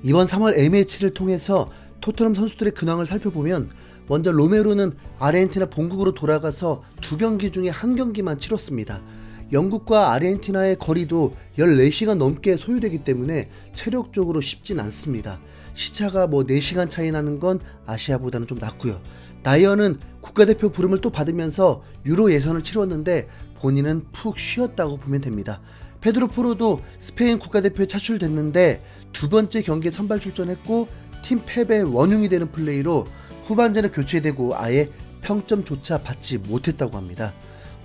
이번 3월 A매치를 통해서 토트넘 선수들의 근황을 살펴보면 먼저 로메로는 아르헨티나 본국으로 돌아가서 2경기 중에 1경기만 치렀습니다. 영국과 아르헨티나의 거리도 14시간 넘게 소요되기 때문에 체력적으로 쉽진 않습니다. 시차가 4시간 차이 나는 건 아시아보다는 좀 낫고요. 나이어는 국가대표 부름을 또 받으면서 유로 예선을 치렀는데 본인은 푹 쉬었다고 보면 됩니다. 페드로 포로도 스페인 국가대표에 차출됐는데 두 번째 경기에 선발 출전했고 팀 패배 원흉이 되는 플레이로 후반전에 교체되고 아예 평점조차 받지 못했다고 합니다.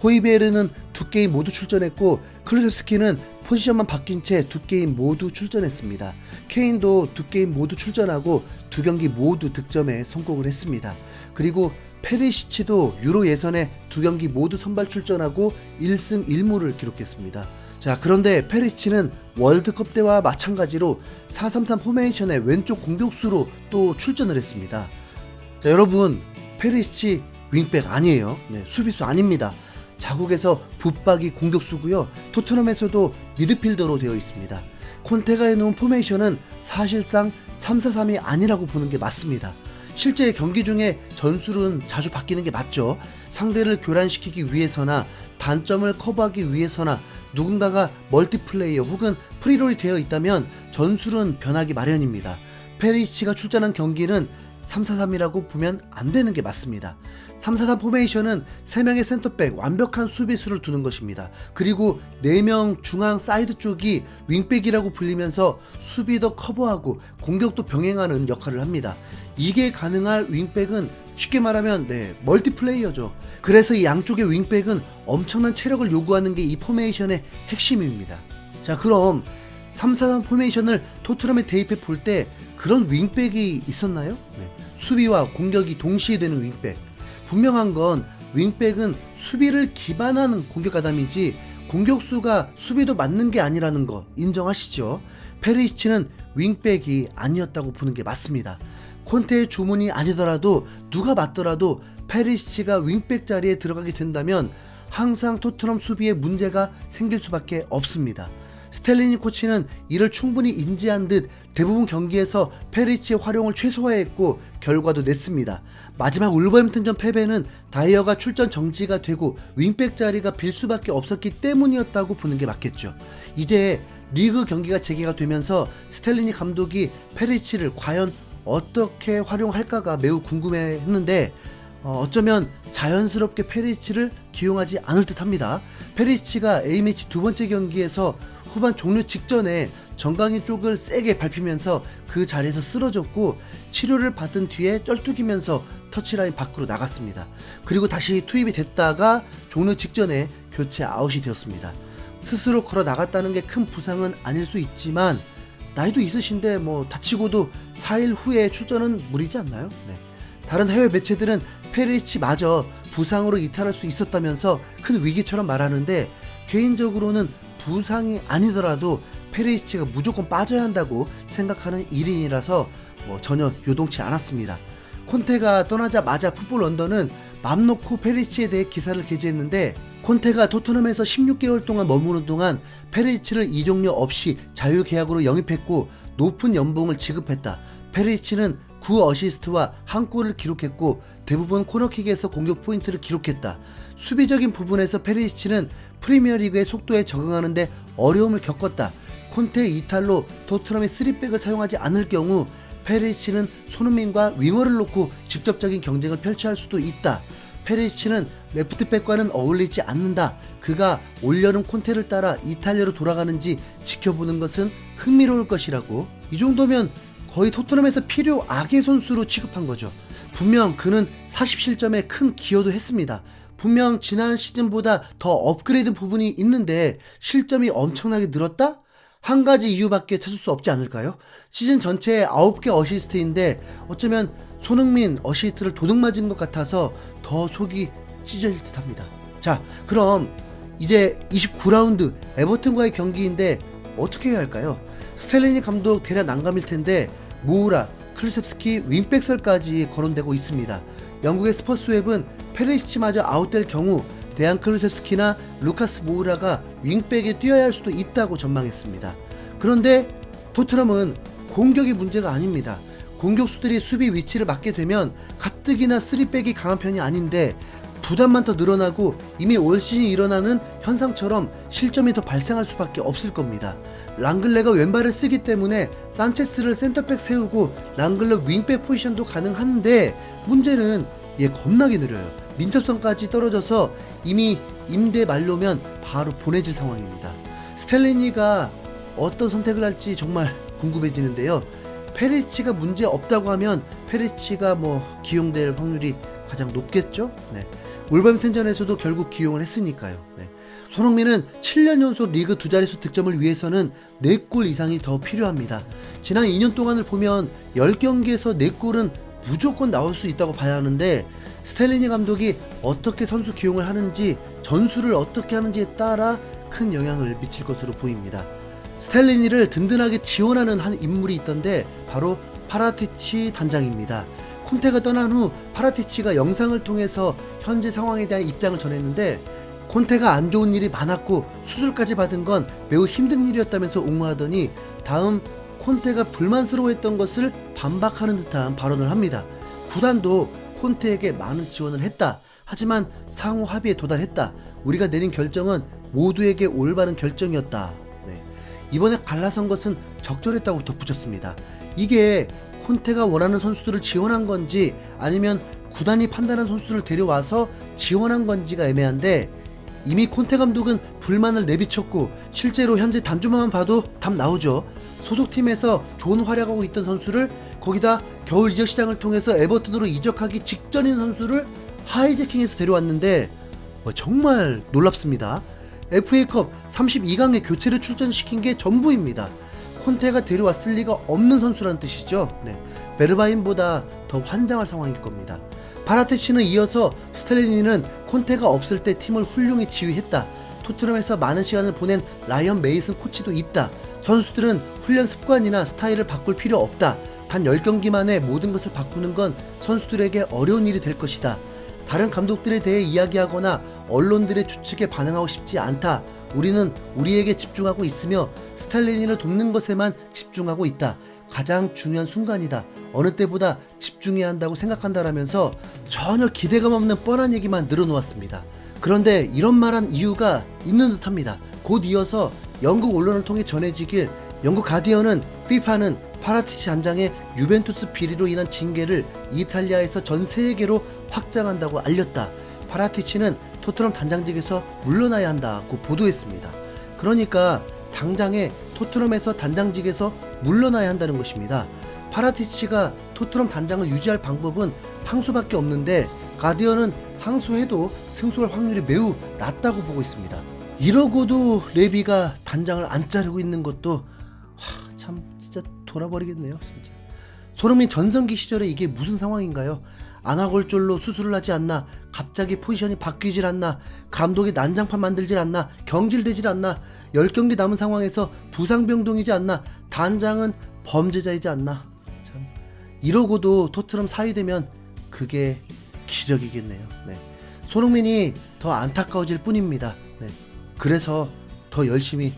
호이베르는 2게임 모두 출전했고 클루셉스키는 포지션만 바뀐 채 2게임 모두 출전했습니다. 케인도 2게임 모두 출전하고 2경기 모두 득점에 성공을 했습니다. 그리고 페리시치도 유로 예선에 2경기 모두 선발 출전하고 1승 1무를 기록했습니다. 자, 그런데 페리시치는 월드컵 때와 마찬가지로 4-3-3 포메이션의 왼쪽 공격수로 또 출전을 했습니다. 자, 여러분, 페리시치 윙백 아니에요. 수비수 아닙니다. 자국에서 붙박이 공격수고요. 토트넘에서도 미드필더로 되어 있습니다. 콘테가 해놓은 포메이션은 사실상 3-4-3이 아니라고 보는 게 맞습니다. 실제 경기 중에 전술은 자주 바뀌는 게 맞죠. 상대를 교란시키기 위해서나 단점을 커버하기 위해서나 누군가가 멀티플레이어 혹은 프리롤이 되어 있다면 전술은 변하기 마련입니다. 페리시치가 출전한 경기는 3-4-3이라고 보면 안 되는 게 맞습니다. 3-4-3 포메이션은 3명의 센터백 완벽한 수비수를 두는 것입니다. 그리고 4명 중앙 사이드 쪽이 윙백이라고 불리면서 수비도 커버하고 공격도 병행하는 역할을 합니다. 이게 가능할 윙백은 쉽게 말하면 멀티플레이어죠. 그래서 이 양쪽의 윙백은 엄청난 체력을 요구하는 게 이 포메이션의 핵심입니다. 자, 그럼 3-4-3 포메이션을 토트넘에 대입해 볼 때 그런 윙백이 있었나요? 수비와 공격이 동시에 되는 윙백. 분명한 건 윙백은 수비를 기반하는 공격 가담이지 공격수가 수비도 맞는 게 아니라는 거 인정하시죠? 페리시치는 윙백이 아니었다고 보는 게 맞습니다. 콘테의 주문이 아니더라도 누가 맞더라도 페리시치가 윙백 자리에 들어가게 된다면 항상 토트넘 수비에 문제가 생길 수밖에 없습니다. 스텔리니 코치는 이를 충분히 인지한 듯 대부분 경기에서 페리시치의 활용을 최소화했고 결과도 냈습니다. 마지막 울버햄튼전 패배는 다이어가 출전 정지가 되고 윙백 자리가 빌 수밖에 없었기 때문이었다고 보는 게 맞겠죠. 이제 리그 경기가 재개가 되면서 스텔리니 감독이 페리시치를 과연 어떻게 활용할까가 매우 궁금해했는데 어쩌면 자연스럽게 페리시치를 기용하지 않을 듯 합니다. 페리시치가 A매치 두 번째 경기에서 후반 종료 직전에 정강이 쪽을 세게 밟히면서 그 자리에서 쓰러졌고 치료를 받은 뒤에 쩔뚝이면서 터치라인 밖으로 나갔습니다. 그리고 다시 투입이 됐다가 종료 직전에 교체 아웃이 되었습니다. 스스로 걸어 나갔다는 게 큰 부상은 아닐 수 있지만 나이도 있으신데 다치고도 4일 후에 출전은 무리지 않나요? 다른 해외 매체들은 페리시치마저 부상으로 이탈할 수 있었다면서 큰 위기처럼 말하는데 개인적으로는 부상이 아니더라도 페리시치가 무조건 빠져야 한다고 생각하는 1인이라서 전혀 요동치 않았습니다. 콘테가 떠나자마자 풋볼 런던은 맘 놓고 페리시치에 대해 기사를 게재했는데 콘테가 토트넘에서 16개월 동안 머무는 동안 페리시치를 이적료 없이 자유계약으로 영입했고 높은 연봉을 지급했다. 페리시치는 9어시스트와 한 골을 기록했고 대부분 코너킥에서 공격 포인트를 기록했다. 수비적인 부분에서 페리시치는 프리미어리그의 속도에 적응하는데 어려움을 겪었다. 콘테의 이탈로 토트넘이 3백을 사용하지 않을 경우 페리시치는 손흥민과 윙어를 놓고 직접적인 경쟁을 펼쳐야 할 수도 있다. 페리시치는 레프트백과는 어울리지 않는다. 그가 올여름 콘테를 따라 이탈리아로 돌아가는지 지켜보는 것은 흥미로울 것이라고. 이 정도면 거의 토트넘에서 필요 악의 선수로 취급한 거죠. 분명 그는 40실점에 큰 기여도 했습니다. 분명 지난 시즌보다 더 업그레이드 부분이 있는데 실점이 엄청나게 늘었다? 한 가지 이유밖에 찾을 수 없지 않을까요? 시즌 전체에 9개 어시스트인데 어쩌면 손흥민 어시스트를 도둑맞은 것 같아서 더 속이 찢어질 듯 합니다. 자, 그럼 이제 29라운드 에버튼과의 경기인데 어떻게 해야 할까요? 스텔리니 감독 대략 난감일 텐데 모우라, 클루셉스키, 윙백설까지 거론되고 있습니다. 영국의 스퍼스웹은 페리시치마저 아웃될 경우 데안 클루셉스키나 루카스 모우라가 윙백에 뛰어야 할 수도 있다고 전망했습니다. 그런데 토트넘은 공격이 문제가 아닙니다. 공격수들이 수비 위치를 맡게 되면 가뜩이나 3백이 강한 편이 아닌데 부담만 더 늘어나고 이미 올 시즌 일어나는 현상처럼 실점이 더 발생할 수밖에 없을 겁니다. 랑글레가 왼발을 쓰기 때문에 산체스를 센터백 세우고 랑글레 윙백 포지션도 가능한데 문제는 얘 겁나게 느려요. 민첩성까지 떨어져서 이미 임대 만료면 바로 보내질 상황입니다. 스텔리니가 어떤 선택을 할지 정말 궁금해지는데요. 페리치가 문제 없다고 하면 페리치가 기용될 확률이 가장 높겠죠. 네. 울버햄튼전에서도 결국 기용을 했으니까요. 네. 손흥민은 7년 연속 리그 두 자릿수 득점을 위해서는 4골 이상이 더 필요합니다. 지난 2년 동안을 보면 10경기에서 4골은 무조건 나올 수 있다고 봐야 하는데 스텔리니 감독이 어떻게 선수 기용을 하는지 전술을 어떻게 하는지에 따라 큰 영향을 미칠 것으로 보입니다. 스텔리니를 든든하게 지원하는 한 인물이 있던데 바로 파라티치 단장입니다. 콘테가 떠난 후 파라티치가 영상을 통해서 현재 상황에 대한 입장을 전했는데 콘테가 안 좋은 일이 많았고 수술까지 받은 건 매우 힘든 일이었다면서 옹호하더니 다음 콘테가 불만스러워했던 것을 반박하는 듯한 발언을 합니다. 구단도 콘테에게 많은 지원을 했다. 하지만 상호 합의에 도달했다. 우리가 내린 결정은 모두에게 올바른 결정이었다. 네. 이번에 갈라선 것은 적절했다고 덧붙였습니다. 이게 콘테가 원하는 선수들을 지원한 건지 아니면 구단이 판단한 선수들을 데려와서 지원한 건지가 애매한데 이미 콘테 감독은 불만을 내비쳤고 실제로 현재 단주만만 봐도 답 나오죠. 소속팀에서 좋은 활약하고 있던 선수를 거기다 겨울 이적 시장을 통해서 에버튼으로 이적하기 직전인 선수를 하이제킹해서 데려왔는데 정말 놀랍습니다. FA컵 32강에 교체를 출전시킨 게 전부입니다. 콘테가 데려왔을 리가 없는 선수라는 뜻이죠. 네. 베르바인보다 더 환장할 상황일 겁니다. 파라티치는 이어서 스텔리니는 콘테가 없을 때 팀을 훌륭히 지휘했다. 토트넘에서 많은 시간을 보낸 라이언 메이슨 코치도 있다. 선수들은 훈련 습관이나 스타일을 바꿀 필요 없다. 단 10경기 만에 모든 것을 바꾸는 건 선수들에게 어려운 일이 될 것이다. 다른 감독들에 대해 이야기하거나 언론들의 추측에 반응하고 싶지 않다. 우리는 우리에게 집중하고 있으며 스텔리니를 돕는 것에만 집중하고 있다. 가장 중요한 순간이다. 어느 때보다 집중해야 한다고 생각한다라면서 전혀 기대감 없는 뻔한 얘기만 늘어놓았습니다. 그런데 이런 말한 이유가 있는 듯합니다. 곧 이어서 영국 언론을 통해 전해지길 영국 가디언은 FIFA는 파라티치 단장의 유벤투스 비리로 인한 징계를 이탈리아에서 전 세계로 확장한다고 알렸다. 파라티치는 토트넘 단장직에서 물러나야 한다고 보도했습니다. 그러니까 당장에 토트넘에서 단장직에서 물러나야 한다는 것입니다. 파라티치가 토트넘 단장을 유지할 방법은 항소밖에 없는데 가디언은 항소해도 승소할 확률이 매우 낮다고 보고 있습니다. 이러고도 레비가 단장을 안 자르고 있는 것도 참 진짜 돌아버리겠네요. 진짜. 손흥민 전성기 시절에 이게 무슨 상황인가요? 안아골절로 수술을 하지 않나, 갑자기 포지션이 바뀌질 않나, 감독이 난장판 만들질 않나, 경질되질 않나, 10경기 남은 상황에서 부상병동이지 않나, 단장은 범죄자이지 않나. 참 이러고도 토트넘 4위 되면 그게 기적이겠네요. 네. 손흥민이 더 안타까워질 뿐입니다. 네. 그래서 더 열심히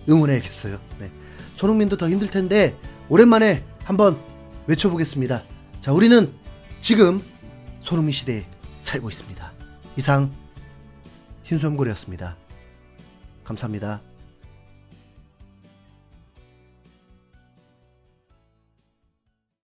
응원해야겠어요. 네. 손흥민도 더 힘들 텐데 오랜만에 한번 외쳐보겠습니다. 자, 우리는 지금 손흥민 시대에 살고 있습니다. 이상 흰수염고래였습니다. 감사합니다.